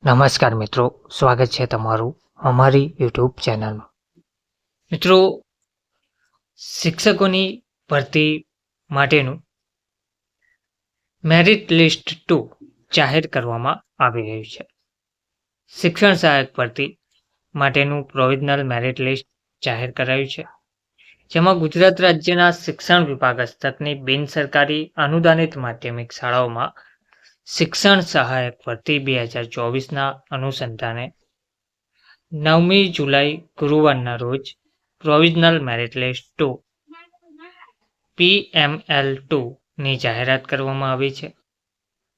નમસ્કાર મિત્રો, સ્વાગત છે તમારું અમારી યુટ્યુબ ચેનલમાં. મિત્રો, શિક્ષકોની ભરતી માટેનું મેરિટ લિસ્ટ 2 જાહેર કરવામાં આવી રહ્યું છે. શિક્ષણ સહાયક ભરતી માટેનું પ્રોવિઝનલ મેરિટ લિસ્ટ જાહેર કરાયું છે, જેમાં ગુજરાત રાજ્યના શિક્ષણ વિભાગ હસ્તકની બિનસરકારી અનુદાનિત માધ્યમિક શાળાઓમાં શિક્ષણ સહાયક ભરતી 2024ના અનુસંધાને 9મી જુલાઈ ગુરુવારના રોજ પ્રોવિઝનલ મેરિટ લિસ્ટ 2 PML2 ની જાહેરાત કરવામાં આવી છે.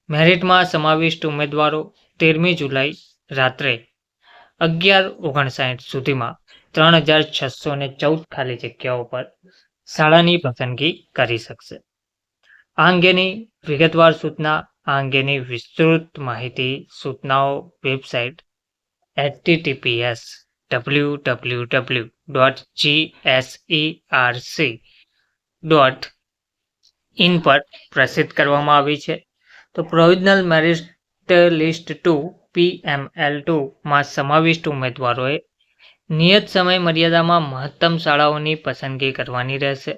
મેરિટમાં સમાવિષ્ટ ઉમેદવારો 13મી જુલાઈ રાત્રે 11:59 સુધીમાં 3614 ખાલી જગ્યાઓ પર શાળાની પસંદગી કરી શકશે. આ અંગેની વિગતવાર સૂચના, આ અંગેની વિસ્તૃત માહિતી સૂચનાઓ વેબસાઇટ https://www.gserc.in પર પ્રસિદ્ધ કરવામાં આવી છે. તો પ્રોવિઝનલ મેરિટ લિસ્ટ 2 PML2 માં સમાવિષ્ટ ઉમેદવારોએ નિયત સમય મર્યાદામાં મહત્તમ શાળાઓની પસંદગી કરવાની રહેશે.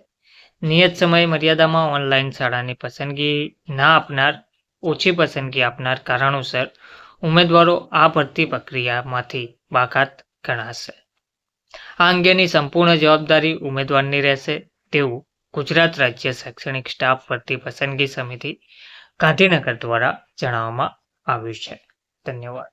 નિયત સમય મર્યાદામાં ઓનલાઈન શાળાની પસંદગી ના આપનાર, ઓછી પસંદગી આપનાર કારણોસર ઉમેદવારો આ ભરતી પ્રક્રિયામાંથી બાકાત ગણાશે. આ અંગેની સંપૂર્ણ જવાબદારી ઉમેદવારની રહેશે તેવું ગુજરાત રાજ્ય શૈક્ષણિક સ્ટાફ ભરતી પસંદગી સમિતિ ગાંધીનગર દ્વારા જણાવવામાં આવ્યું છે. ધન્યવાદ.